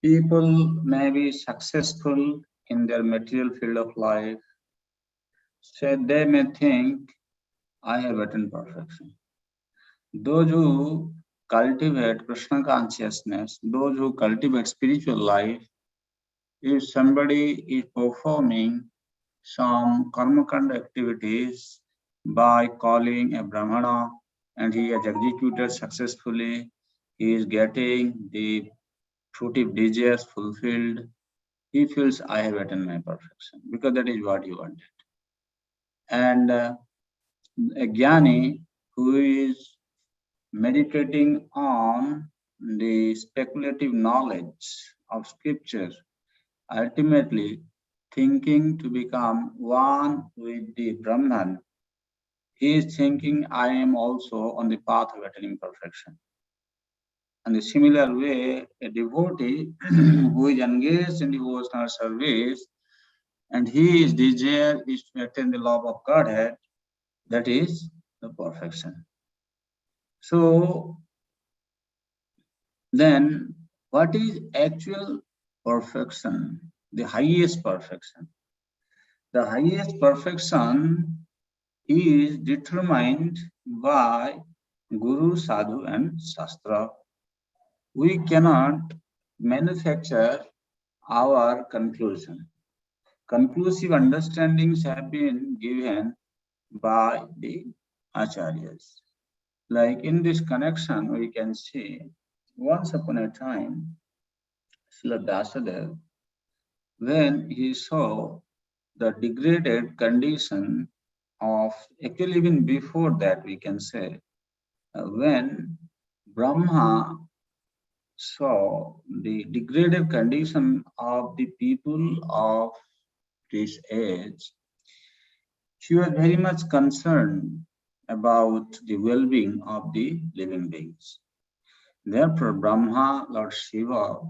People may be successful in their material field of life, so they may think, I have attained perfection. Those who cultivate Krishna consciousness, those who cultivate spiritual life, if somebody is performing some karmakanda activities by calling a Brahmana and he has executed successfully, he is getting the fruitive desires fulfilled, he feels I have attained my perfection because that is what he wanted. And a jnani who is meditating on the speculative knowledge of scripture, ultimately thinking to become one with the Brahman, he is thinking I am also on the path of attaining perfection. And in a similar way, a devotee who is engaged in devotional service and his desire is to attain the love of Godhead, that is the perfection. So then what is actual perfection? The highest perfection. The highest perfection is determined by Guru, Sadhu and Shastra. We cannot manufacture our conclusion. Conclusive understandings have been given by the acharyas. Like in this connection, we can see once upon a time, Srila Vyasadeva, when he saw the degraded condition of, actually even before that we can say, when Brahma saw the degraded condition of the people of this age, she was very much concerned about the well-being of the living beings. Therefore, Brahma, Lord Shiva,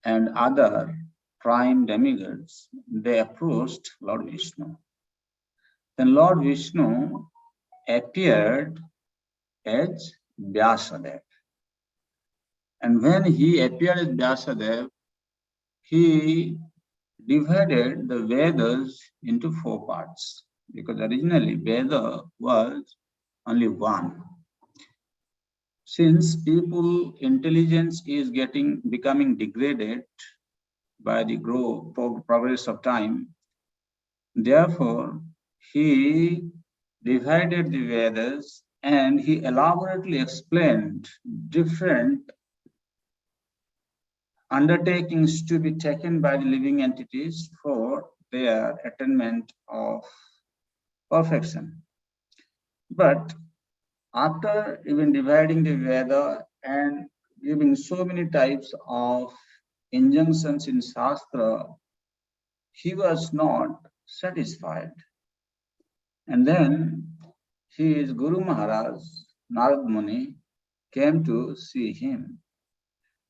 and other prime demigods, they approached Lord Vishnu. Then Lord Vishnu appeared as Vyasadeva. And when he appeared as Vyasadeva, he divided the Vedas into 4 parts, because originally Veda was only one. Since people intelligence is becoming degraded by the progress of time, therefore he divided the Vedas and he elaborately explained different undertakings to be taken by the living entities for their attainment of perfection. But after even dividing the Veda and giving so many types of injunctions in Shastra, he was not satisfied. And then his Guru Maharaj, Narad Muni, came to see him.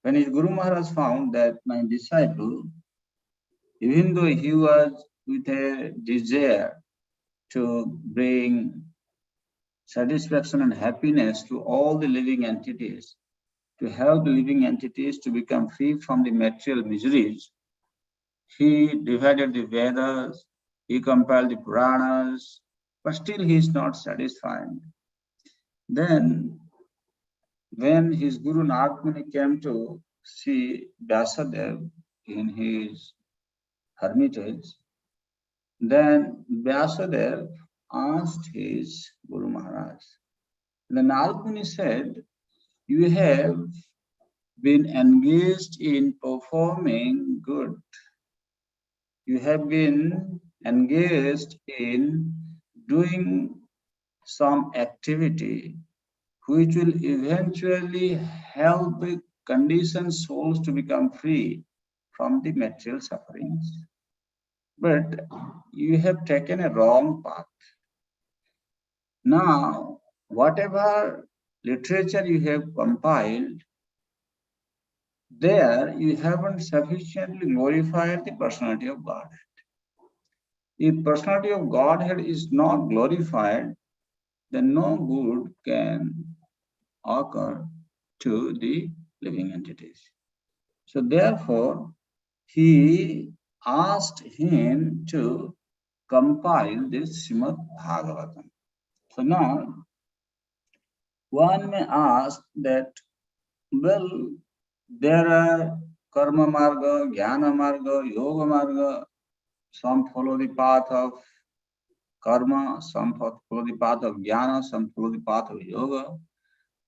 When his Guru Maharaj found that my disciple, even though he was with a desire to bring satisfaction and happiness to all the living entities, to help the living entities to become free from the material miseries, he divided the Vedas, he compiled the Puranas, but still he is not satisfied. Then, when his Guru Narad Muni came to see Vyasadeva in his hermitage, then Vyasadeva asked his Guru Maharaj. The Narad Muni said, you have been engaged in performing good. You have been engaged in doing some activity which will eventually help the conditioned souls to become free from the material sufferings. But you have taken a wrong path. Now, whatever literature you have compiled, there you haven't sufficiently glorified the personality of Godhead. If personality of Godhead is not glorified, then no good can occur to the living entities. So therefore, he asked him to compile this Srimad Bhagavatam. So now, one may ask that, well, there are karma marga, jnana marga, yoga marga. Some follow the path of karma, some follow the path of jnana, some follow the path of yoga.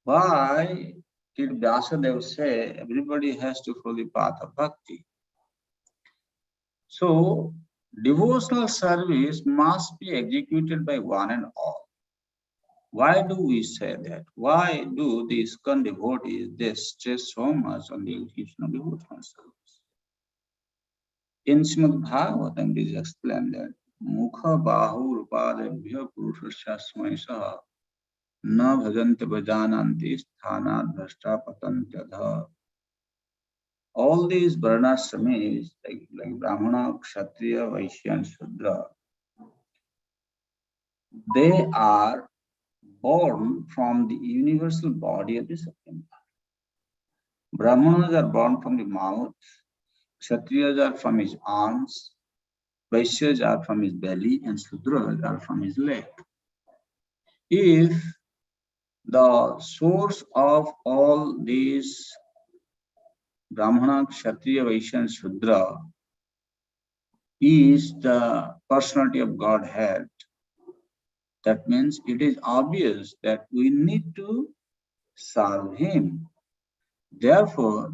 Why did Vyasadeva say everybody has to follow the path of bhakti? So, devotional service must be executed by one and all. Why do we say that? Why do the ISKCON devotees, they stress so much on the execution of devotional service? In Srimad Bhagavatam, it is explained that Mukha Bahu Rupadebhya Purushasya Smaisha Na Bhajanti Bhajananti Sthanat Bhrashta Patantyadha. All these varnashramis, like Brahmana, Kshatriya, Vaishya, and Shudra, they are born from the universal body of the Supreme. Brahmanas are born from the mouth, Kshatriyas are from his arms, Vaishyas are from his belly, and Shudras are from his leg. If the source of all these Brahmana, Kshatriya, Vaishya, and Shudra is the personality of Godhead, that means it is obvious that we need to serve him. Therefore,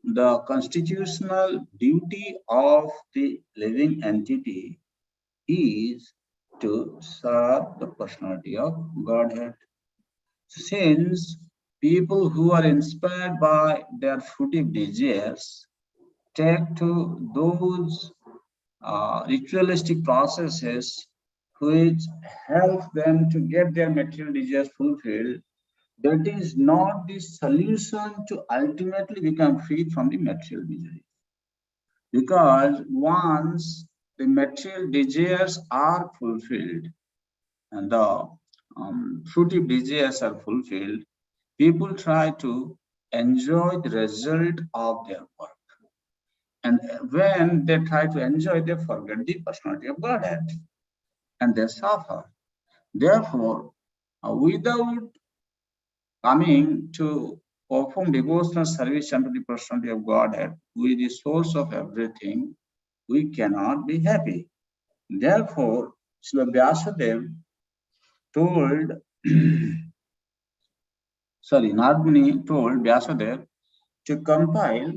the constitutional duty of the living entity is to serve the personality of Godhead. Since people who are inspired by their fruitive desires take to those ritualistic processes which help them to get their material desires fulfilled, that is not the solution to ultimately become free from the material misery. Because once the material desires are fulfilled and the fruitive desires are fulfilled, people try to enjoy the result of their work. And when they try to enjoy, they forget the personality of Godhead and they suffer. Therefore, without coming to perform devotional service unto the personality of Godhead, who is the source of everything, we cannot be happy. Therefore, Srila Vyasadeva told, Narmuni told Vyasadeva to compile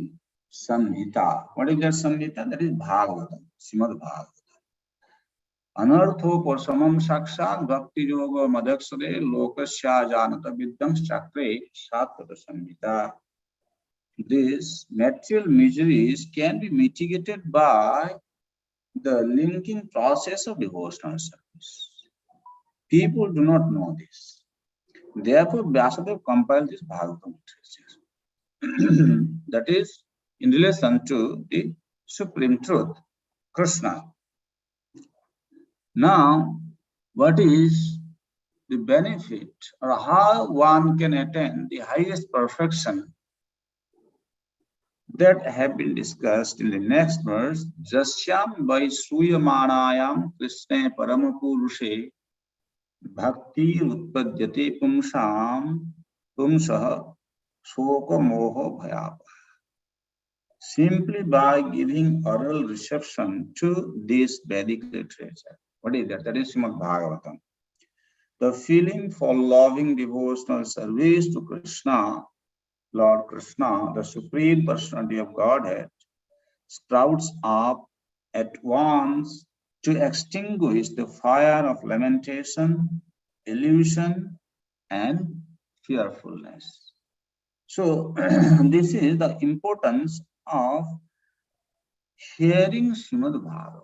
Samhita. What is that Samhita? That is Bhagavatam, Srimad Bhagavatam. Anartho Porsamam Sakshat Bhakti Yoga Madhaksade Lokasya Janata Vidyam Chakre Satvata Samhita. These material miseries can be mitigated by the linking process of devotional service. People do not know this. Therefore, Vyasadeva compiled this Bhagavatam that is in relation to the supreme truth, Krishna. Now, what is the benefit or how one can attain the highest perfection that have been discussed in the next verse? Jasyam vai sruyamanayam Krishna paramapurushe bhakti utpadyate pumsam pumsah shoka moho bhayapa. Simply by giving oral reception to this Vedic literature. What is that? That is Srimad Bhagavatam. The feeling for loving devotional service to Krishna, Lord Krishna, the Supreme Personality of Godhead, sprouts up at once to extinguish the fire of lamentation, illusion, and fearfulness. So, this is the importance of hearing Srimad Bhagavatam.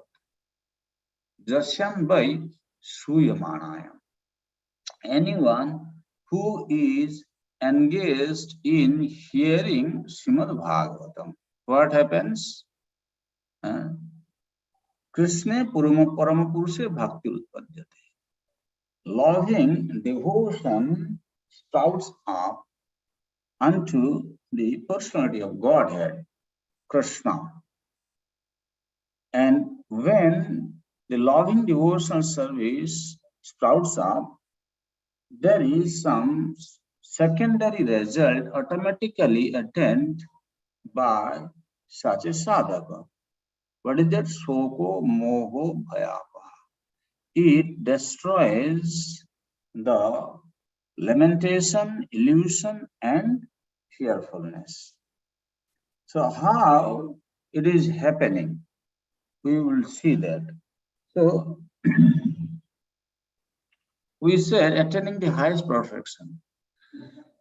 Jasyam by Suyamanayam. Anyone who is engaged in hearing Srimad Bhagavatam, what happens? Krishna Paramapurusha Bhakti Utpadyate. Loving devotion sprouts up unto the personality of Godhead. Krishna. And when the loving devotional service sprouts up, there is some secondary result automatically attained by such a sadhaka. What is that? Shoko, moho, bhayapa. It destroys the lamentation, illusion, and fearfulness. So, how it is happening? We will see that. So, we said attaining the highest perfection.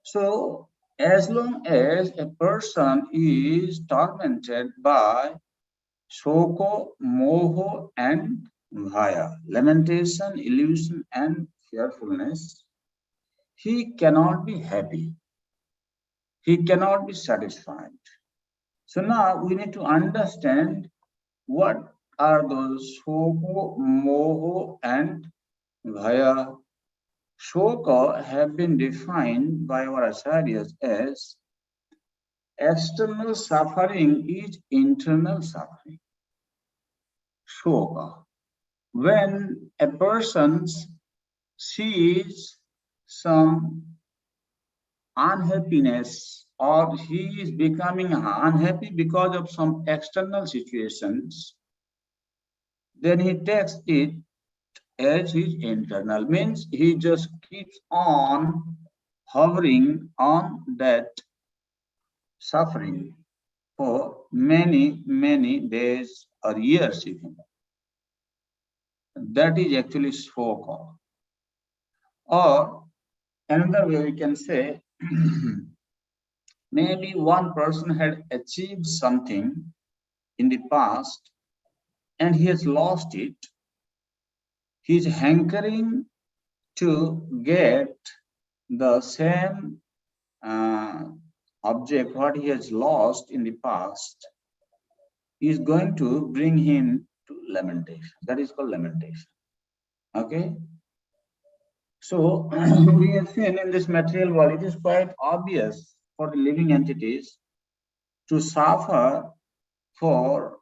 So, as long as a person is tormented by shoko, moho, and bhaya, lamentation, illusion, and fearfulness, he cannot be happy. He cannot be satisfied. So now we need to understand what are those shoko, moho, and bhaya. Shoka have been defined by our acharyas as external suffering is internal suffering. Shoka. When a person sees some unhappiness or he is becoming unhappy because of some external situations, then he takes it as his internal, means he just keeps on hovering on that suffering for many, many days or years even. That is actually so-called. Or another way we can say, maybe one person had achieved something in the past and he has lost it. He is hankering to get the same object what he has lost in the past is going to bring him to lamentation. That is called lamentation. Okay. So we have seen in this material world, it is quite obvious for the living entities to suffer for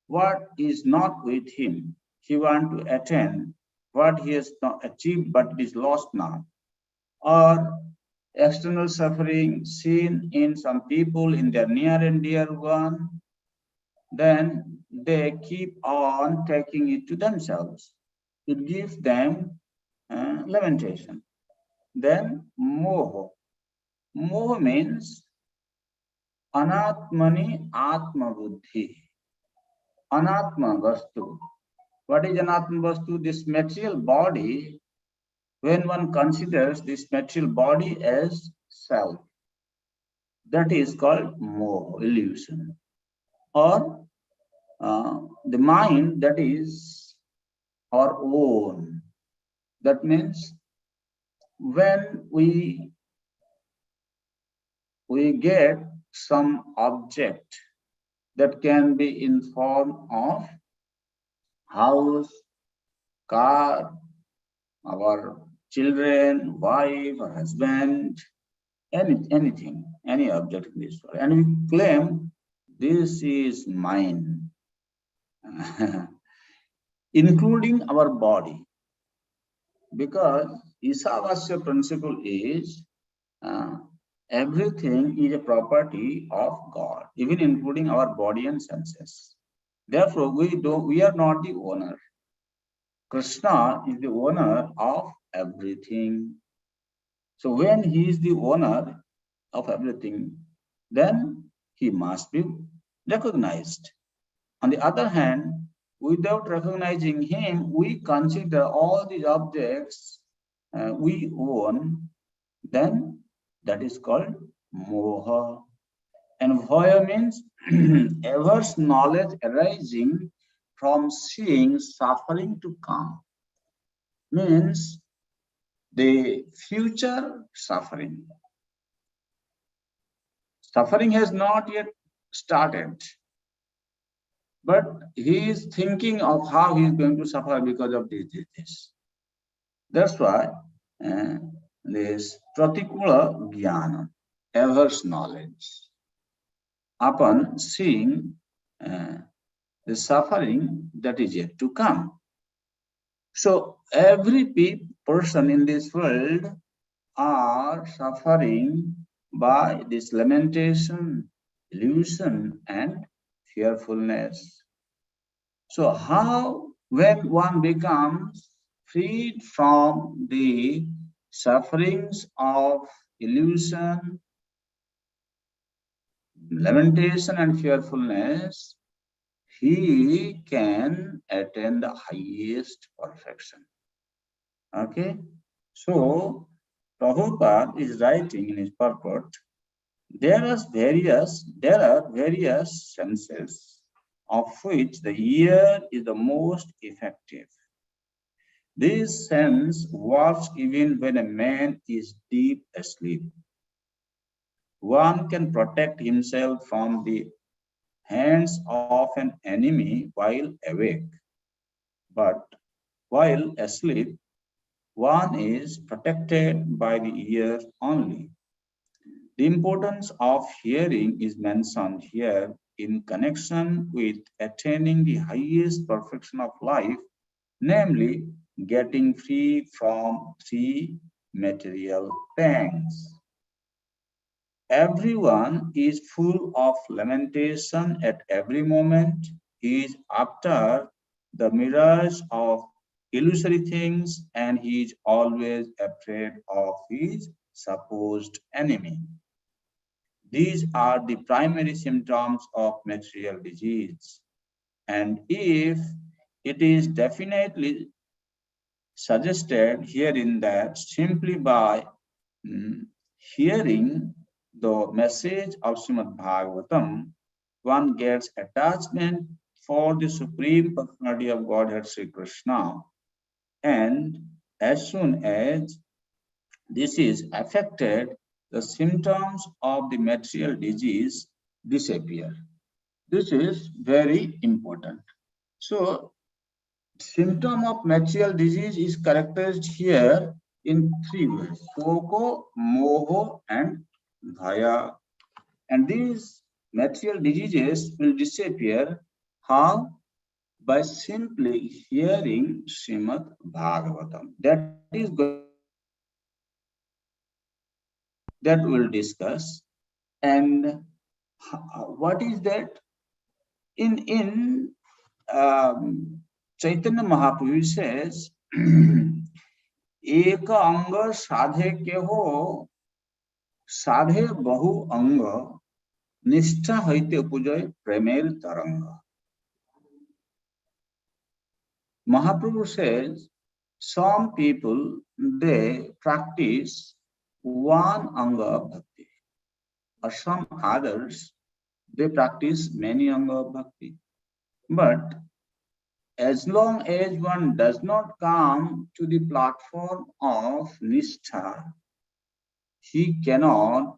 what is not with him. He wants to attain what he has not achieved but it is lost now. Or external suffering seen in some people in their near and dear one, then they keep on taking it to themselves. It gives them lamentation. Then moho. Moho means anatmani atma buddhi. Anatma vastu. What is anatma vastu? This material body, when one considers this material body as self, that is called moho, illusion. Or the mind that is our own. That means when we get some object that can be in form of house, car, our children, wife, or husband, anything, any object in this world, and we claim this is mine, including our body, because Isavasya principle is everything is a property of God, even including our body and senses. Therefore, we are not the owner. Krishna is the owner of everything. So when he is the owner of everything, then he must be recognized. On the other hand, without recognizing him, we consider all these objects we own, then that is called moha. And bhaya means averse knowledge arising from seeing suffering to come. Means the future suffering. Suffering has not yet started, but he is thinking of how he is going to suffer because of this. That's why this pratikula jnana, averse knowledge. upon seeing uh, the suffering that is yet to come. So every person in this world are suffering by this lamentation, illusion, and fearfulness. So how, when one becomes freed from the sufferings of illusion, lamentation, and fearfulness, he can attain the highest perfection. Okay? So, Prabhupada is writing in his purport, there are various senses of which the ear is the most effective. This sense works even when a man is deep asleep. One can protect himself from the hands of an enemy while awake, but while asleep, one is protected by the ear only. The importance of hearing is mentioned here in connection with attaining the highest perfection of life, namely getting free from three material pangs. Everyone is full of lamentation at every moment. He is after the mirage of illusory things, and he is always afraid of his supposed enemy. These are the primary symptoms of material disease. And if it is definitely suggested herein that simply by hearing the message of Srimad Bhagavatam, one gets attachment for the Supreme Personality of Godhead Sri Krishna. And as soon as this is affected, the symptoms of the material disease disappear. This is very important. So, symptom of material disease is characterized here in three ways: Soko, Moho, and Bhaya. And these material diseases will disappear. How? By simply hearing Srimad Bhagavatam. That is going to be the first that we'll discuss. And what is that? In Chaitanya Mahaprabhu says, एक अंग साधे के हो साधे बहु अंग निष्ठा হইতে উপজয় প্রেমের তরঙ্গ. Mahaprabhu says some people they practice one anga of bhakti, or some others they practice many anga of bhakti. But as long as one does not come to the platform of nishtha, he cannot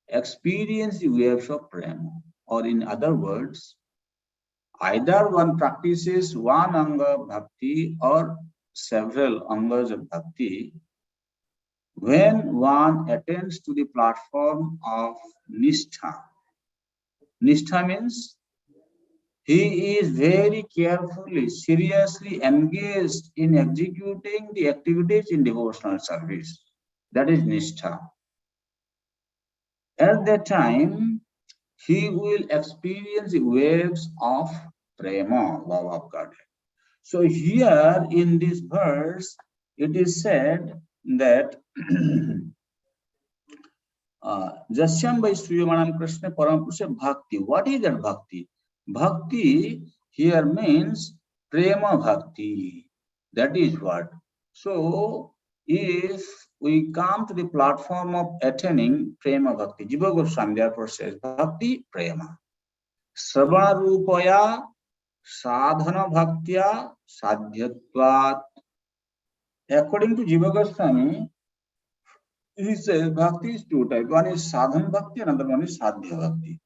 experience the waves of prema. Or in other words, either one practices one anga of bhakti or several angas of bhakti. When one attains to the platform of nishtha, nishtha means he is very carefully, seriously engaged in executing the activities in devotional service. That is nishtha. At that time, he will experience the waves of prema, love of Godhead. So here in this verse, it is said that Jasyam by Sriyamanam Krishna Parampurusa Bhakti. What is that bhakti? Bhakti here means prema bhakti. That is what. So if we come to the platform of attaining prema bhakti, Jiva Goswami therefore says bhakti prema. Sravana rupaya sadhana bhaktya sadhyatvat. According to Jiva Goswami, he says bhakti is two types. One is sadhana bhakti, another one is sadhya bhakti.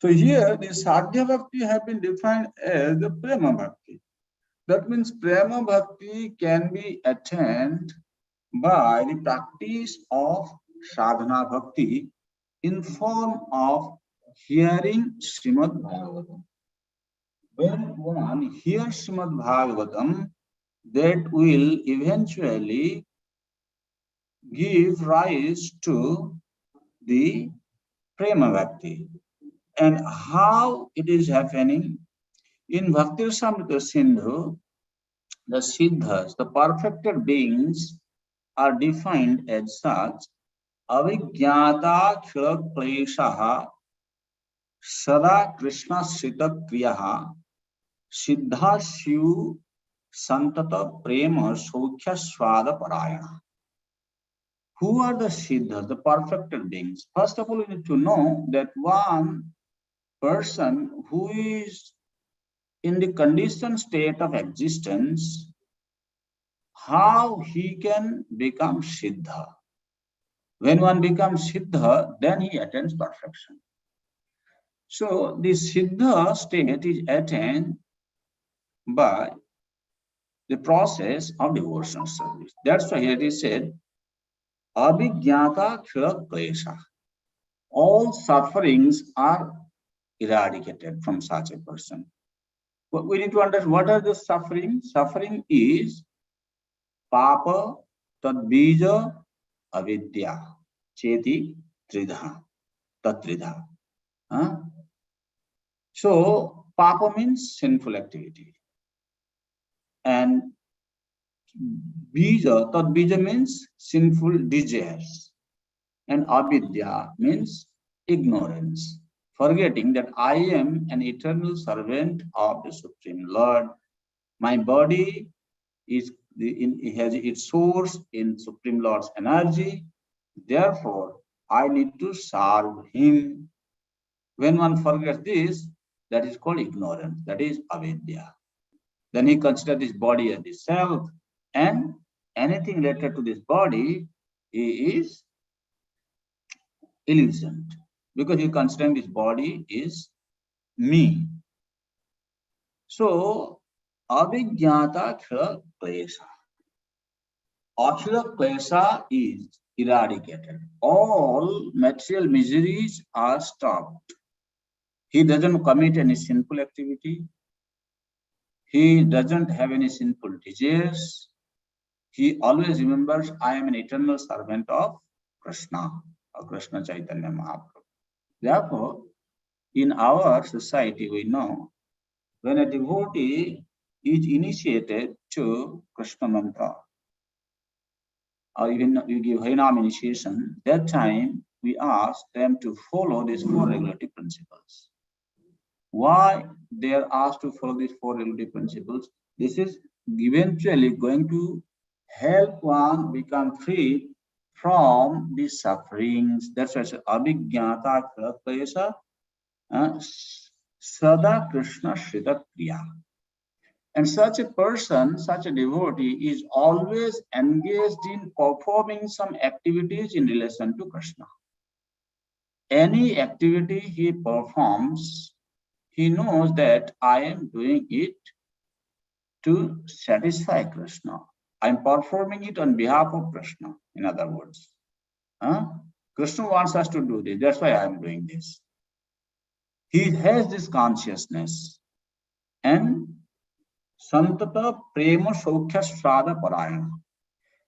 So here the sadhya bhakti have been defined as the prema bhakti. That means prema bhakti can be attained by the practice of sadhana bhakti in form of hearing Srimad Bhagavatam. When one hears Srimad Bhagavatam, that will eventually give rise to the Prema Bhakti. And how it is happening? In Bhakti Rasamrita Sindhu, the Siddhas, the perfected beings, are defined as such: Avijnata Khila Kleshaha Sada Krishna Sita Kriyaha Siddha Shiv Santata Prema Sokhya Swada Parayana. Who are the Siddhas, the perfected beings? First of all, we need to know that one person who is in the conditioned state of existence, how he can become Siddha. When one becomes Siddha, then he attains perfection. So the Siddha state is attained by the process of devotional service. That's why here it is said, Abhigyata Khila Klesha. All sufferings are eradicated from such a person. But we need to understand what are the suffering. Suffering is Papa, Tadbija, Avidya, Cheti, Tridha, Tatridha. Huh? So, Papa means sinful activity. And Bija, Tadbija means sinful desires. And Avidya means ignorance. Forgetting that I am an eternal servant of the Supreme Lord. My body has its source in Supreme Lord's energy. Therefore, I need to serve Him. When one forgets this, that is called ignorance. That is avidya. Then he considers this body as the self, and anything related to this body is illusion, because he considers this body is me. So, avijnata khila klesha. Akhila klesha is eradicated. All material miseries are stopped. He doesn't commit any sinful activity. He doesn't have any sinful desires. He always remembers, I am an eternal servant of Krishna, or Krishna Chaitanya Mahaprabhu. Therefore, in our society, we know when a devotee is initiated to Krishna mantra, or even we give Harinam initiation, that time we ask them to follow these four regulative principles. Why they are asked to follow these four regulative principles? This is eventually going to help one become free from the sufferings. That's why it's Abhigyata Klesha Sada Krishna Shrita Kriya. And such a person, such a devotee, is always engaged in performing some activities in relation to Krishna. Any activity he performs, he knows that I am doing it to satisfy Krishna. I am performing it on behalf of Krishna, in other words. Krishna wants us to do this, that's why I am doing this. He has this consciousness. And Santata Prema Sokhya Shraddha Parayana.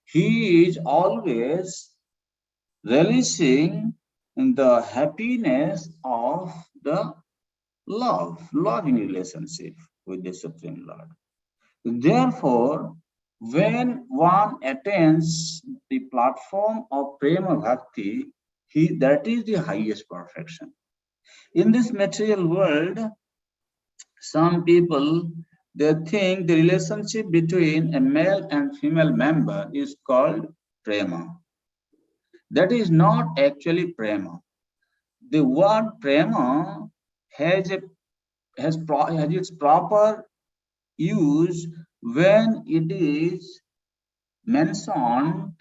He is always relishing in the happiness of the loving relationship with the Supreme Lord. Therefore, when one attains the platform of Prema Bhakti, that is the highest perfection. In this material world, some people, they think the relationship between a male and female member is called Prema. That is not actually Prema. The word Prema has its proper use when it is mentioned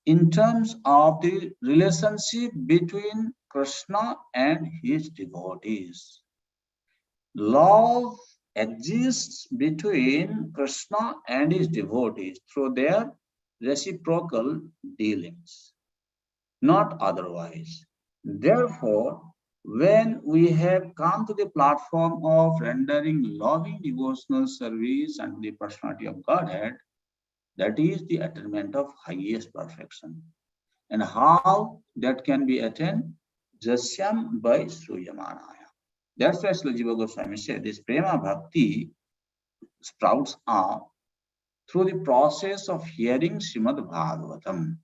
in terms of the relationship between Krishna and his devotees. Love exists between Krishna and his devotees through their reciprocal dealings, not otherwise. Therefore, When we have come to the platform of rendering loving devotional service unto the personality of Godhead, that is the attainment of highest perfection. And how that can be attained? Jasyam by Sruyamanaya. That's why Srila Jiva Goswami said this prema bhakti sprouts up through the process of hearing Srimad Bhagavatam.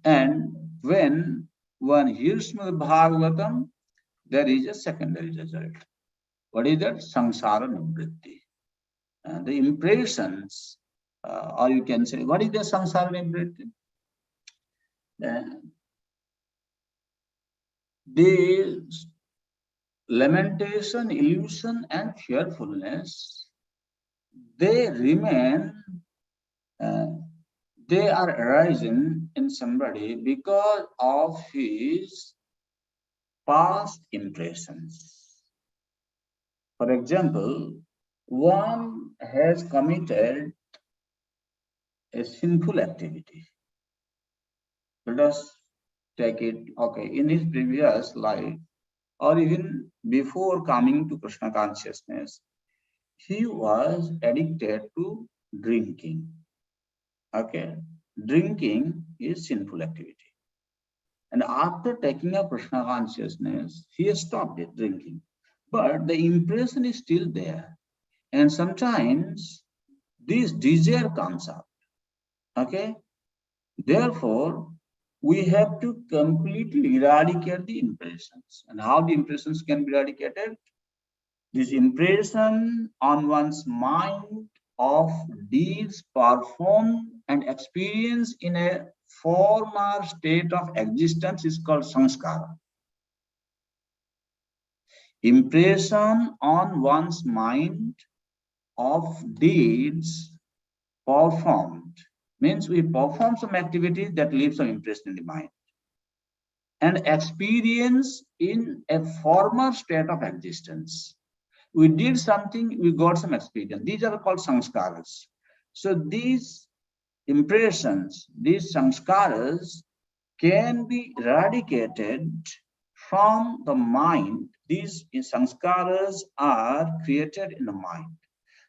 And when one hears Srimad Bhagavatam, there is a secondary result. What is that? Samsara nivritti. The impressions, or you can say, what is the samsara nivritti? The lamentation, illusion, and fearfulness, they remain, they are arising in somebody because of his past impressions. For example, one has committed a sinful activity. Let us take it, okay, in his previous life, or even before coming to Krishna consciousness, he was addicted to drinking. Okay, drinking is sinful activity. And after taking up Krishna consciousness, he has stopped it, drinking. But the impression is still there. And sometimes this desire comes up. Okay? Therefore, we have to completely eradicate the impressions. And how the impressions can be eradicated? This impression on one's mind of deeds performed and experienced in a former state of existence is called sanskara. Impression on one's mind of deeds performed means we perform some activity that leaves some impression in the mind. And experience in a former state of existence. We did something, we got some experience. These are called sanskaras. So these impressions, these sanskaras can be eradicated from the mind. These sanskaras are created in the mind.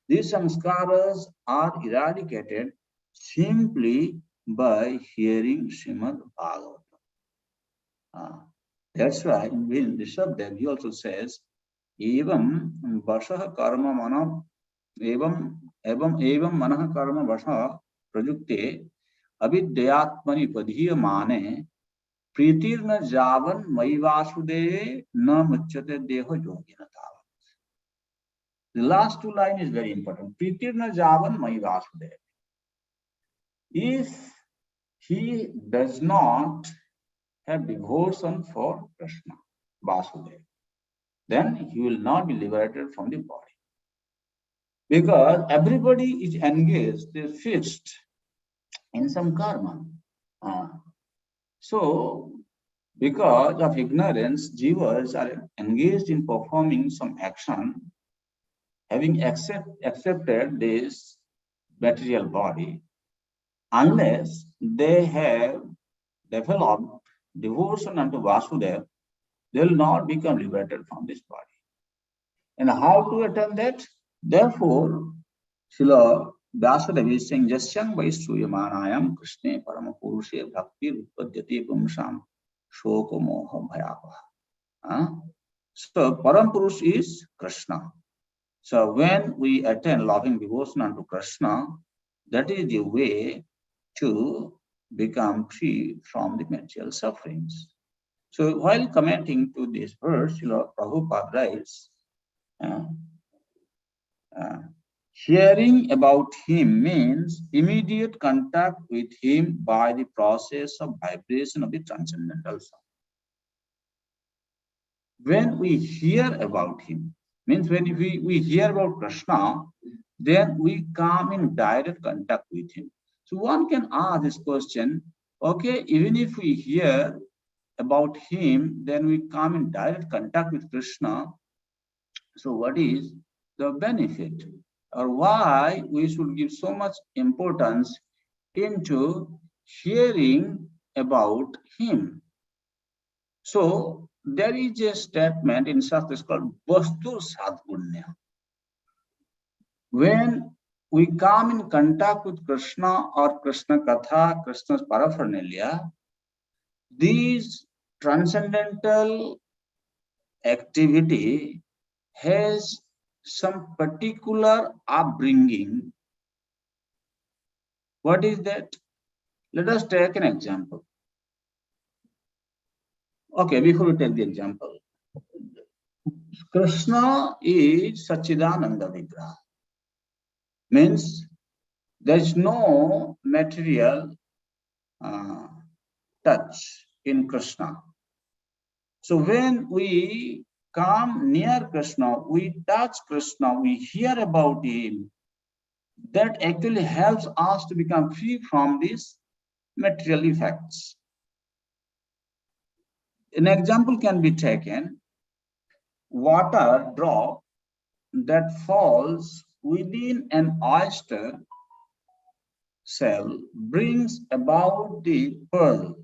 These sanskaras are eradicated simply by hearing Srimad Bhagavatam. That's why in Rishabdev, he also says, Evam Vasha Karma Mana Evam Manah Karma Vasha Prajukte Abhidyatmani Padhiya Mane Pritir na Javan Mai Vasude na Muchyate Deho Yogina Tava. The last two lines is very important. Pritir na Javan Mai Vasude. If he does not have devotion for Krishna, Vasudeva, then he will not be liberated from the body. Because everybody is engaged, they're fixed in some karma. So, because of ignorance, jivas are engaged in performing some action, having accepted this material body, unless they have developed devotion unto Vasudeva, they will not become liberated from this body. And how to attain that? Therefore, Srila Vyasadeva is saying, Jasyang Vaisruyamanayam Krishne Paramapurushe Bhakti Utpadyate Pumsam Shoko Moha Bhayavaha. So, Parampurus is Krishna. So, when we attain loving devotion unto Krishna, that is the way to become free from the material sufferings. So, while commenting to this verse, Prabhupada writes, hearing about him means immediate contact with him by the process of vibration of the transcendental sound. When we hear about him, means when we hear about Krishna, then we come in direct contact with him. So one can ask this question, okay, even if we hear about him, then we come in direct contact with Krishna. So what is the benefit, or why we should give so much importance into hearing about him? So there is a statement in Shastra called Vastu Sadgunya. When we come in contact with Krishna or Krishna Katha, Krishna's paraphernalia, these transcendental activity has some particular upbringing. What is that? Let us take an example. Okay, before we take the example, Krishna is Sachidananda Vigraha. Means there is no material touch in Krishna. So when we come near Krishna, we touch Krishna, we hear about him, that actually helps us to become free from these material effects. An example can be taken, water drop that falls within an oyster shell brings about the pearl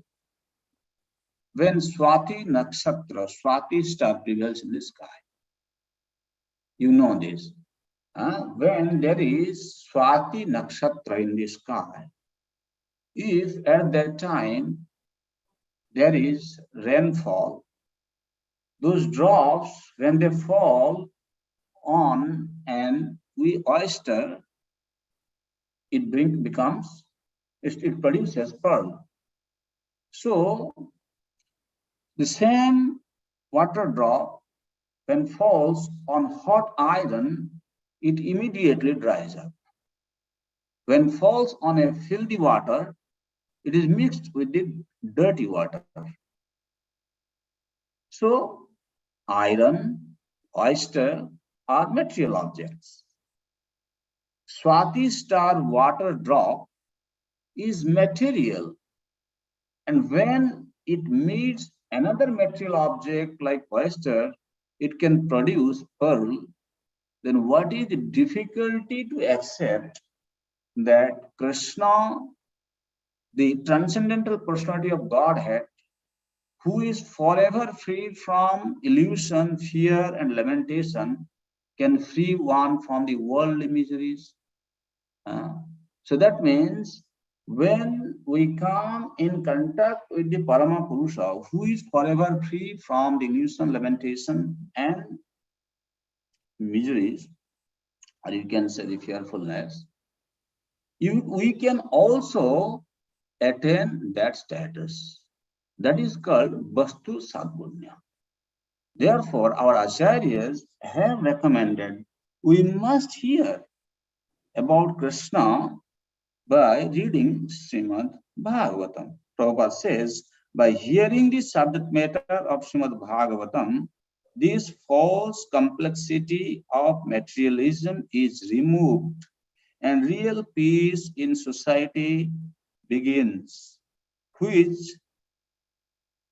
when Swati Nakshatra, Swati star prevails in the sky. You know this. When there is Swati Nakshatra in the sky, if at that time there is rainfall, those drops, when they fall on an oyster, it produces pearl. So the same water drop, when falls on hot iron, it immediately dries up. When falls on a filthy water, it is mixed with the dirty water. So iron, oyster are material objects. Swati star water drop is material, and when it meets another material object like oyster, it can produce pearl. Then what is the difficulty to accept that Krishna, the transcendental personality of Godhead, who is forever free from illusion, fear, and lamentation, can free one from the worldly miseries? So that means when we come in contact with the Parama Purusha, who is forever free from the illusion, lamentation, and miseries, or you can say the fearfulness, we can also attain that status. That is called Vastu Sadgunya. Therefore, our acharyas have recommended we must hear about Krishna by reading Srimad Bhagavatam. Prabhupada says, by hearing the subject matter of Srimad Bhagavatam, this false complexity of materialism is removed and real peace in society begins, which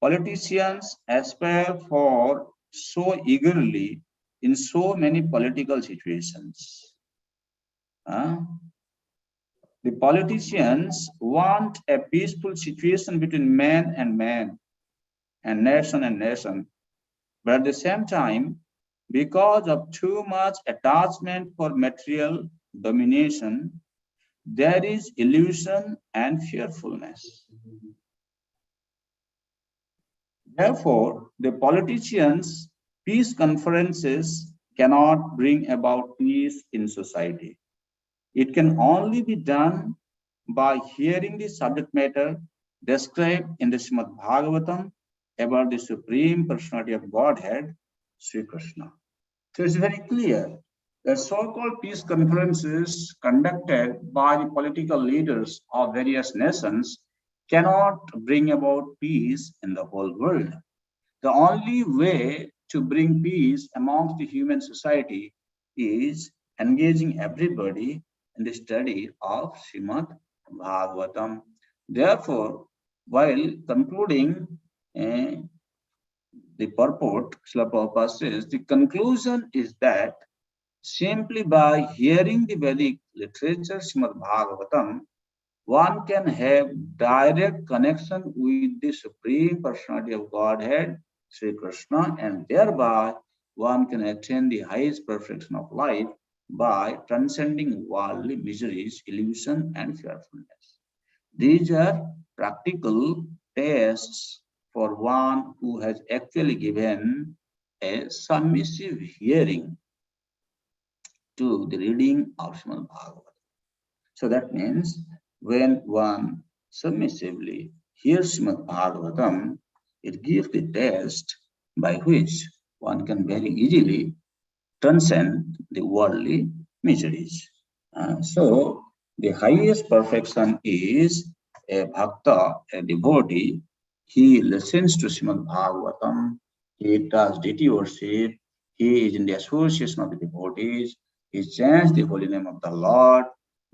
politicians aspire for so eagerly in so many political situations. The politicians want a peaceful situation between man and nation, but at the same time, because of too much attachment for material domination, there is illusion and fearfulness. Therefore, the politicians' peace conferences cannot bring about peace in society. It can only be done by hearing the subject matter described in the Srimad Bhagavatam about the Supreme Personality of Godhead, Sri Krishna. So it's very clear that so-called peace conferences conducted by the political leaders of various nations cannot bring about peace in the whole world. The only way to bring peace amongst the human society is engaging everybody in the study of Srimad Bhagavatam. Therefore, while concluding the purport, Srila Prabhupada says, the conclusion is that simply by hearing the Vedic literature, Srimad Bhagavatam, one can have direct connection with the Supreme Personality of Godhead, Sri Krishna, and thereby one can attain the highest perfection of life by transcending worldly miseries, illusion, and fearfulness. These are practical tests for one who has actually given a submissive hearing to the reading of Srimad Bhagavatam. So that means when one submissively hears Srimad Bhagavatam, it gives the test by which one can very easily transcend the worldly miseries. So the highest perfection is a bhakta, a devotee. He listens to Srimad Bhagavatam, he does deity worship, he is in the association of the devotees, he chants the holy name of the Lord.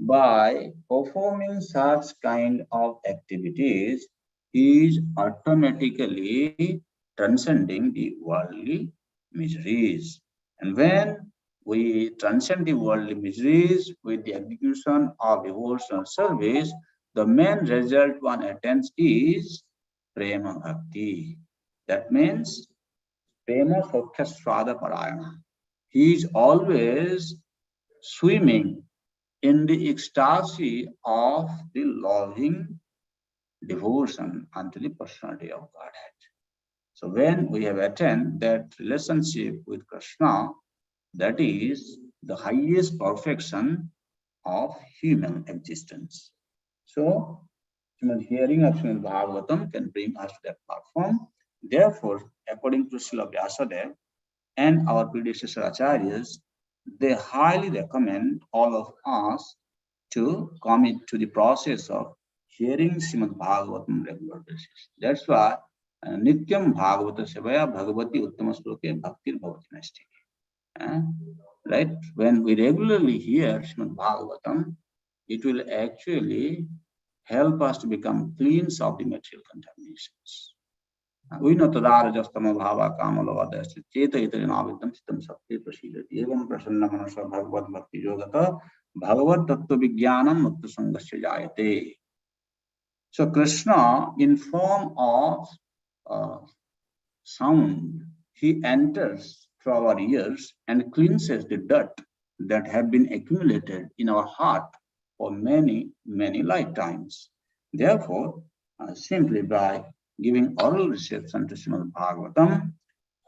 By performing such kind of activities, he is automatically transcending the worldly miseries. And when we transcend the worldly miseries with the execution of devotional service, the main result one attains is prema bhakti. That means prema sokhyaswada parayana. He is always swimming in the ecstasy of the loving devotion unto the personality of Godhead. So when we have attained that relationship with Krishna, that is the highest perfection of human existence. So, hearing of Srimad Bhagavatam can bring us to that platform. Therefore, according to Srila Vyasadeva and our predecessor acharyas, they highly recommend all of us to commit to the process of hearing Srimad Bhagavatam regular basis. That's why Nityam Bhagavata Sevaya Bhagavati Uttama Sloke Bhaktir Bhavati Nasti. Right? When we regularly hear Srimad Bhagavatam, it will actually help us to become cleansed of the material contaminations. We know Tadara Jastama Bhava Kamalavada Cheta Itarinavitam Sitam Sakti Prasidati Evam Prasanna Manasa Bhagavad Bhakti Yogata Bhagavad Tattva Vijnanam Mukta Sangasya Jayate. So Krishna, in form of uh, sound, he enters through our ears and cleanses the dirt that have been accumulated in our heart for many, many lifetimes. Therefore, simply by giving oral reception to Srimad Bhagavatam,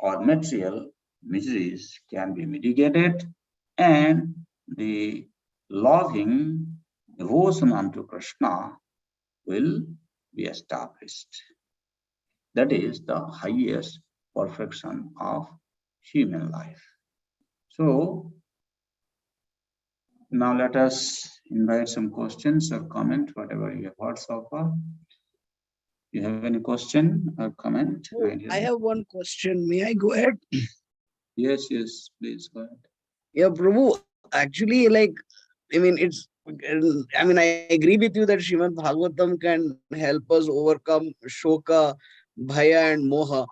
our material miseries can be mitigated and the loving devotion unto Krishna will be established. That is the highest perfection of human life. So now let us invite some questions or comment, whatever you have heard so far. You have any question or comment? Oh, I have one question. May I go ahead? Yes, please go ahead. Yeah, Prabhu, actually, I agree with you that Srimad Bhagavatam can help us overcome Shoka, Bhaya, and Moha.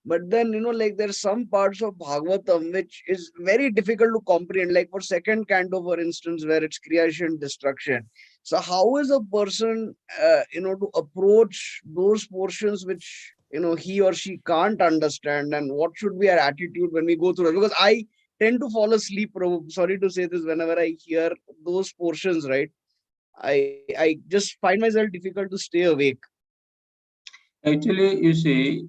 But then, there's some parts of Bhagavatam which is very difficult to comprehend, like for second canto, for instance, where it's creation, destruction. So, how is a person, to approach those portions which, he or she can't understand, and what should be our attitude when we go through it? Because I tend to fall asleep, sorry to say this, whenever I hear those portions, right? I just find myself difficult to stay awake. Actually, you see,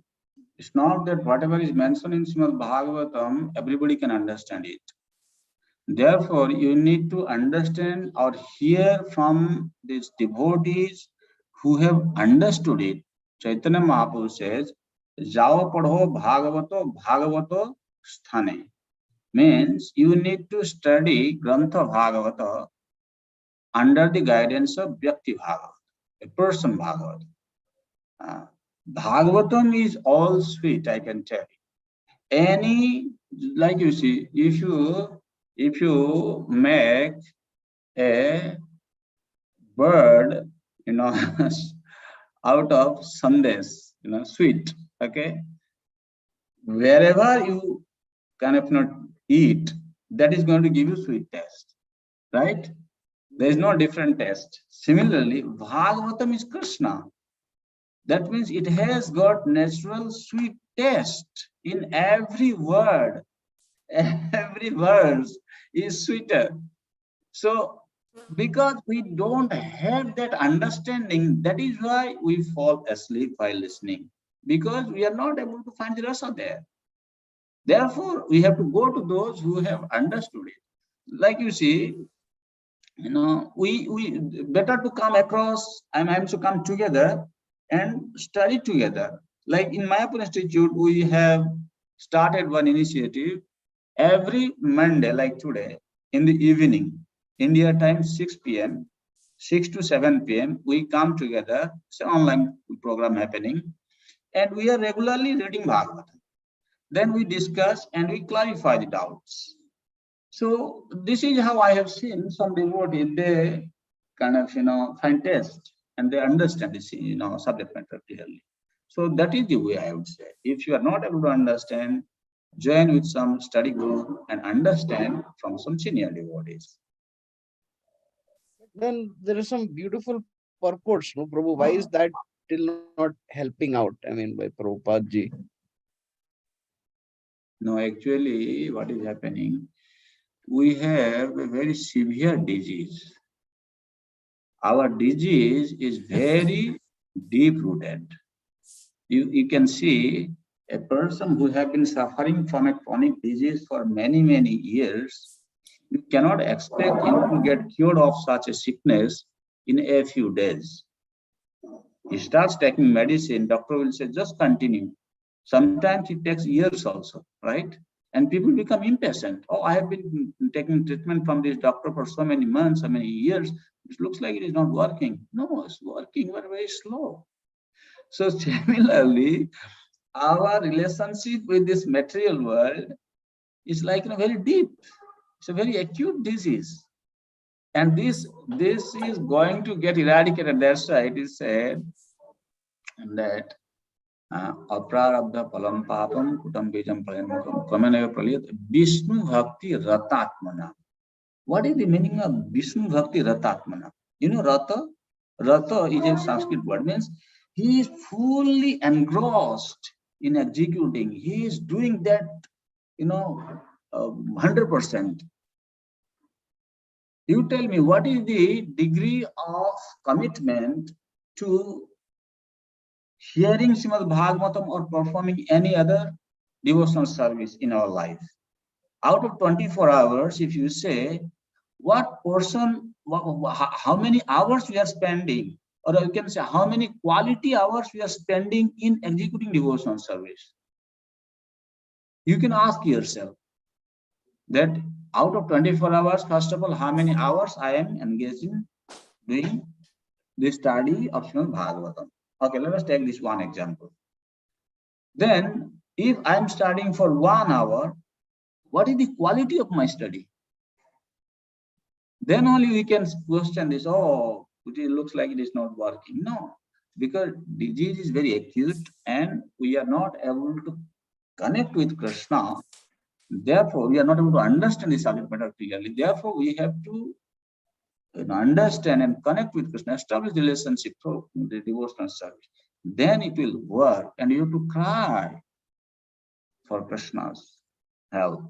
it's not that whatever is mentioned in Srimad Bhagavatam, everybody can understand it. Therefore, you need to understand or hear from these devotees who have understood it. Chaitanya Mahaprabhu says, Jao padho bhagavato sthane. Means you need to study Grantha Bhagavata under the guidance of Vyakti Bhagavata, a person Bhagavata. Uh, Bhagavatam is all sweet, I can tell you. Any, like you see, if you make a bird, out of sandesh, sweet, okay, wherever you kind of not eat, that is going to give you sweet taste, right? There is no different taste. Similarly, Bhagavatam is Krishna. That means it has got natural sweet taste in every word. Every verse is sweeter. So, because we don't have that understanding, that is why we fall asleep while listening. Because we are not able to find the rasa there. Therefore, we have to go to those who have understood it. Like you see, we better to come across and to come together and study together. Like in Mayapur Institute, we have started one initiative every Monday, like today, in the evening, India time 6 p.m., 6 to 7 p.m., we come together. It's an online program happening, and we are regularly reading Bhagavatam. Then we discuss and we clarify the doubts. So this is how I have seen some devotees, they kind of, find taste and they understand this, subject matter clearly. So that is the way I would say. If you are not able to understand, join with some study group and understand from some senior devotees. Then there is some beautiful purports, no, Prabhu. Why is that still not helping out? I mean, by Prabhupada ji. No, actually, what is happening? We have a very severe disease. Our disease is very deep rooted. You can see a person who have been suffering from a chronic disease for many, many years, you cannot expect him to get cured of such a sickness in a few days. He starts taking medicine, doctor will say, just continue. Sometimes it takes years also, right? And people become impatient. Oh, I have been taking treatment from this doctor for so many months, so many years. It looks like it is not working. No, it's working, but very slow. So similarly, our relationship with this material world is like very deep. It's a very acute disease. And this is going to get eradicated. That's why it is said that aprarabdha palam papam kutam bijam prayanmukam kamanaya praliyat Vishnu bhakti ratatmana. What is the meaning of Vishnu bhakti ratatmana? Rata? Rata is a Sanskrit word, means he is fully engrossed in executing. He is doing that, 100%. You tell me, what is the degree of commitment to hearing Srimad Bhagavatam or performing any other devotional service in our life? Out of 24 hours, if you say, what portion, how many hours we are spending, or you can say how many quality hours we are spending in executing devotional service. You can ask yourself that out of 24 hours, first of all, how many hours I am engaged in doing the study of Srimad Bhagavatam. Okay, let us take this one example. Then, if I am studying for 1 hour, what is the quality of my study? Then only we can question this, oh, it looks like it is not working. No, because disease is very acute and we are not able to connect with Krishna. Therefore, we are not able to understand the subject matter clearly. Therefore, we have to understand and connect with Krishna, establish the relationship through the devotional service. Then it will work and you have to cry for Krishna's help.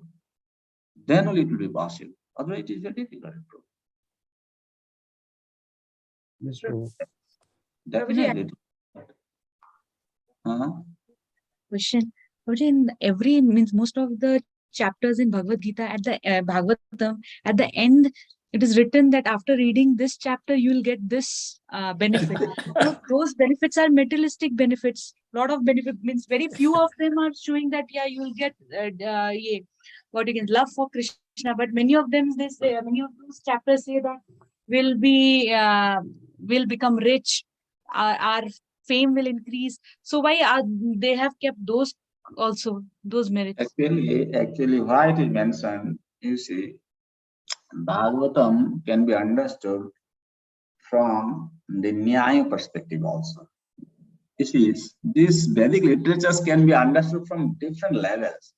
Then only it will be possible. Otherwise, it is very difficult. Yes, Prabhu. Definitely. Question. In every means most of the chapters in Bhagavad Gita at the Bhagavatam at the end it is written that after reading this chapter you will get this benefit. So those benefits are materialistic benefits. Lot of benefit means very few of them are showing that you will get what you can love for Krishna. But many of them they say many of those chapters say that will become rich. Our fame will increase. So why are they have kept those also those merits? Actually, why it is mentioned, you see, Bhagavatam can be understood from the Nyaya perspective also. You see, these Vedic literatures can be understood from different levels.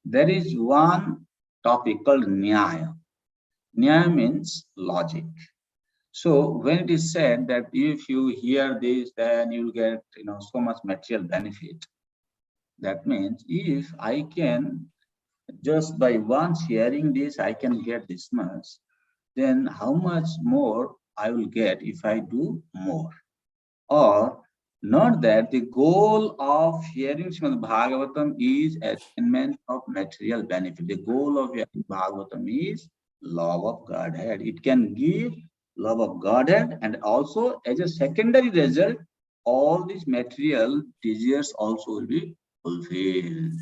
There is one topic called Nyaya. Nyaya means logic. So when it is said that if you hear this, then you'll get so much material benefit. That means if I can just by once hearing this, I can get this much, then how much more I will get if I do more? Or not that the goal of hearing Srimad Bhagavatam is attainment of material benefit. The goal of hearing Bhagavatam is love of Godhead. It can give love of Godhead, and also as a secondary result, all these material desires also will be fulfilled.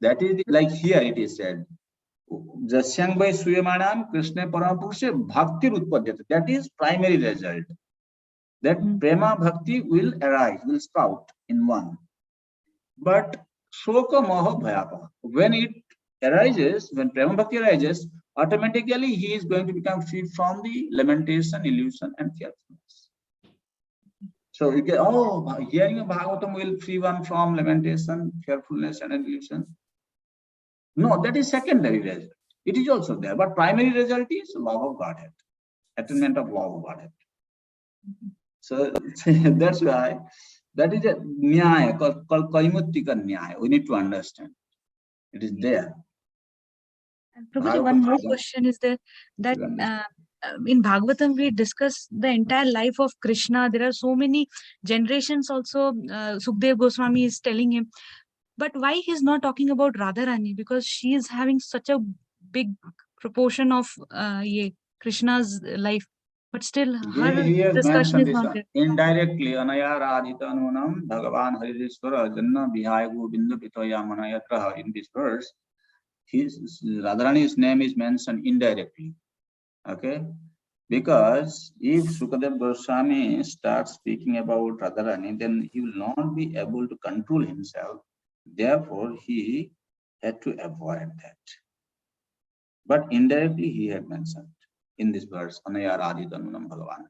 That is like here it is said, Jasyang by Suyamanam Krishna Paramapurusha Bhakti Utpadyate. That is primary result. That prema bhakti will arise, will sprout in one. But shoka moha bhayapa, when it arises, when prema bhakti arises, automatically he is going to become free from the lamentation, illusion, and fearfulness. So you get, hearing a Bhagavatam will free one from lamentation, fearfulness, and illusion. No, that is secondary result. It is also there, but primary result is love of Godhead, attainment of love of Godhead. So that's why that is a nyaya called Kaimuttika nyaya. We need to understand. It is there. And Prabhuji, one more question is there that in Bhagavatam we discuss the entire life of Krishna. There are so many generations also. Sukdev Goswami is telling him, but why he's not talking about Radharani? Because she is having such a big proportion of Krishna's life. But still, her he has discussion is this not there. Indirectly, Anaya Radhita Anunam Bhagavan Haririshwara Janna Bihaya Govinda Pitaya Manayatra. In this verse, Radharani's name is mentioned indirectly. Okay? Because if Sukadev Goswami starts speaking about Radharani, then he will not be able to control himself. Therefore, he had to avoid that. But indirectly, he had mentioned in this verse, Anaya Radhita Anunam Bhagavan.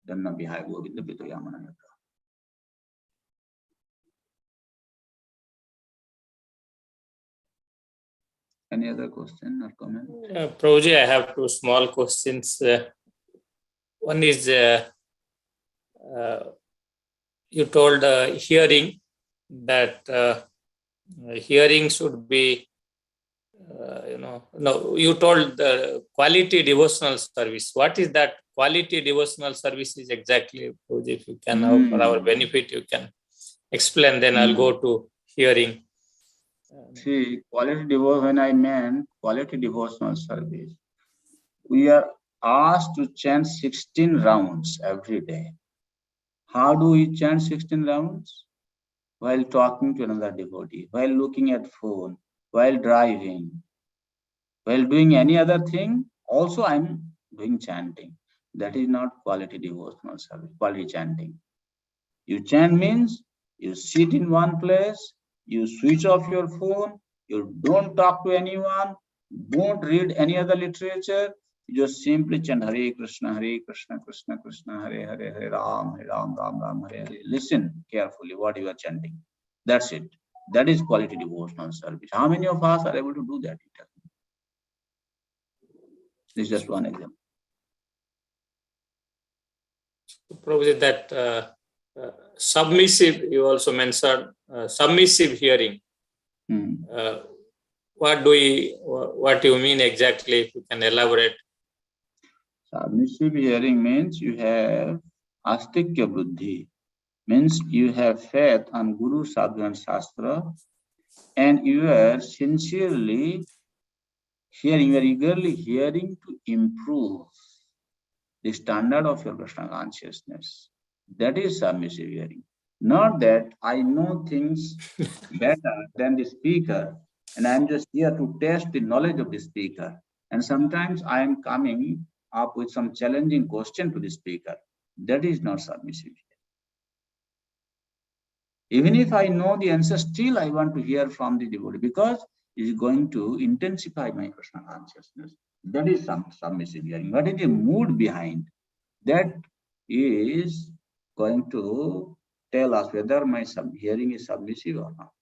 Danna Bihaya Govinda Pitaya Manayatra. Any other question or comment? Prabhuji, I have two small questions. One is, you told hearing, that hearing should be, you told the quality devotional service. What is that quality devotional service is exactly, Prabhuji? If you can, for our benefit, you can explain, then I'll go to hearing. See, when I meant quality devotional service, we are asked to chant 16 rounds every day. How do we chant 16 rounds? While talking to another devotee, while looking at phone, while driving, while doing any other thing, also I'm doing chanting. That is not quality devotional service, quality chanting. You chant means you sit in one place, you switch off your phone, you don't talk to anyone, don't read any other literature, you just simply chant Hare Krishna, Krishna Krishna, Hare Hare, Hare Ram, Ram Ram, Hare Hare. Listen carefully what you are chanting. That's it. That is quality devotional service. How many of us are able to do that? This is just one example. Probably that submissive, you also mentioned submissive hearing. What do you mean exactly? If you can elaborate. Submissive hearing means you have astikya buddhi, means you have faith on Guru, Sadhu and Shastra, and you are sincerely hearing, you are eagerly hearing to improve the standard of your Krishna consciousness. That is submissive hearing. Not that I know things better than the speaker, and I'm just here to test the knowledge of the speaker. And sometimes I am coming up with some challenging question to the speaker. That is not submissive hearing. Even if I know the answer, still I want to hear from the devotee because it is going to intensify my Krishna consciousness. That is some submissive hearing. What is the mood behind? That is going to tell us whether my hearing is submissive or not.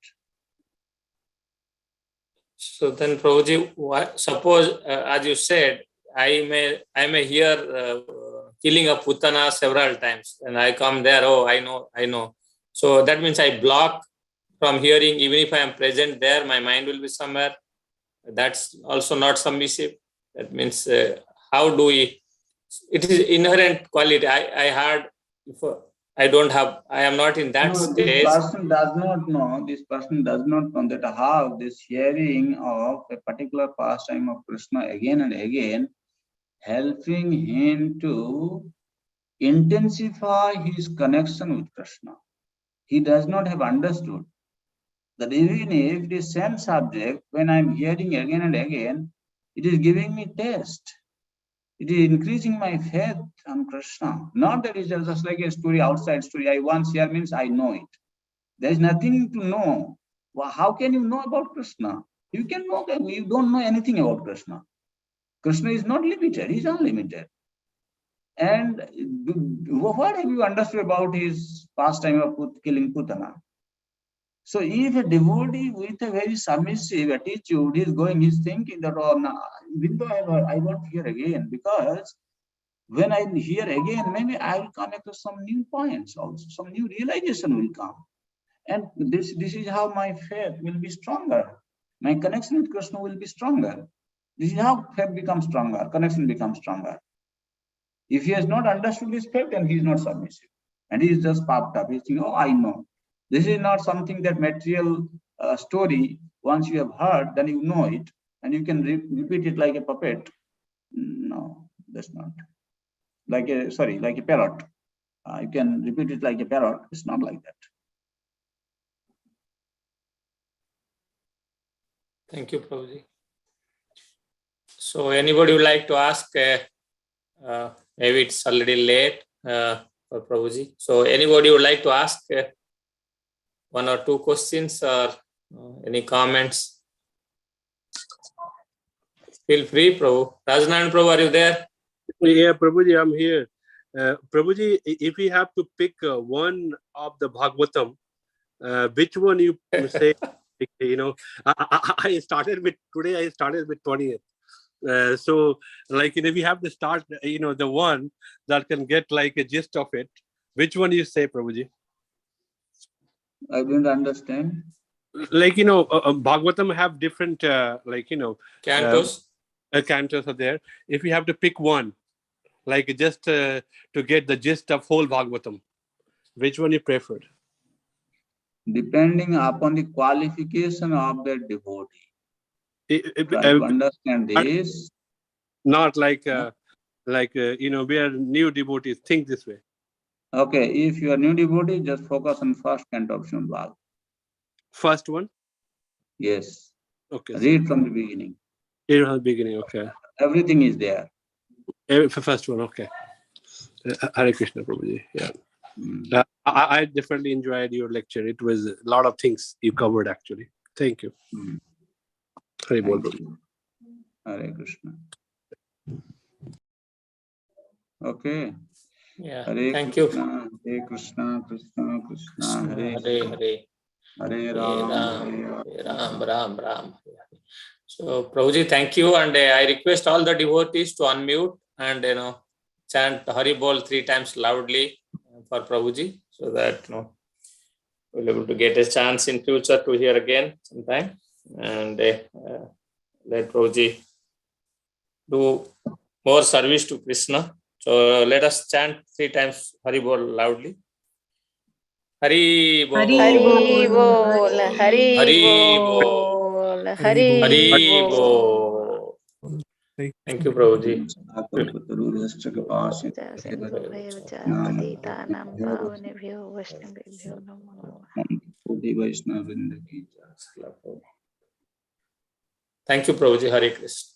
So then, Prabhuji, suppose, as you said, I may hear killing of Putana several times, and I come there. Oh, I know. So that means I block from hearing. Even if I am present there, my mind will be somewhere. That's also not submissive. That means how do we? It is inherent quality. I heard. If I am not in that No, stage. this person does not know. This person does not know that how this hearing of a particular pastime of Krishna again and again, helping him to intensify his connection with Krishna. He does not have understood that even if the same subject, when I'm hearing again and again, it is giving me taste. It is increasing my faith on Krishna. Not that it's just like a story, outside story. I once hear means I know it. There is nothing to know. Well, how can you know about Krishna? You can know that you don't know anything about Krishna. Krishna is not limited, he is unlimited. And what have you understood about his pastime of killing Putana? So if a devotee with a very submissive attitude is going, he's thinking that, oh, no, even though I won't hear again, because when I hear again, maybe I will come across some new points also, some new realization will come. And this is how my faith will be stronger. My connection with Krishna will be stronger. This is how faith becomes stronger, connection becomes stronger. If he has not understood this faith, then he is not submissive. And he is just puffed up. He's thinking, oh, I know. This is not something that material story, once you have heard, then you know it, and you can repeat it like a puppet. No, that's not. Like a parrot. You can repeat it like a parrot. It's not like that. Thank you, Prabhuji. So anybody would like to ask, maybe it's already late for Prabhuji. So anybody would like to ask one or two questions or any comments? Feel free, Prabhu. Rajnan Prabhu, are you there? Yeah, Prabhuji, I'm here. Prabhuji, if you have to pick one of the Bhagavatam, which one you say? I started with 20th. So, like, if you have to start, the one that can get like a gist of it, which one you say, Prabhuji? I don't understand. Like, Bhagavatam have different, Cantos. Cantos are there. If you have to pick one, like just to get the gist of whole Bhagavatam, which one you preferred? Depending upon the qualification of the devotee. Try to understand this. Not like, we are new devotees. Think this way. Okay, if you are new devotee, just focus on first canto of Srimad Bhagavatam. First one? Yes. Okay. Read from the beginning. Read from the beginning, okay. Everything is there. First one, okay. Hare Krishna, Prabhuji. Yeah. I definitely enjoyed your lecture. It was a lot of things you covered, actually. Thank you. Hare Bol, Prabhuji. Hare Krishna. Okay. Yeah. Hare Thank Krishna, you. Hare Krishna, Krishna Krishna, Hare Hare. Hare Ram, Ram. So, Prabhuji, thank you. And I request all the devotees to unmute and, chant Hari Bol 3 times loudly for Prabhuji, so that, we'll be able to get a chance in future to hear again sometime. And let Prabhuji do more service to Krishna. So let us chant 3 times Hari Bol loudly. Hari Bol. Hari Bol. Hari Bol. Hari Bol. Thank you, Prabhuji. Thank you, Prabhuji. Hare Krishna.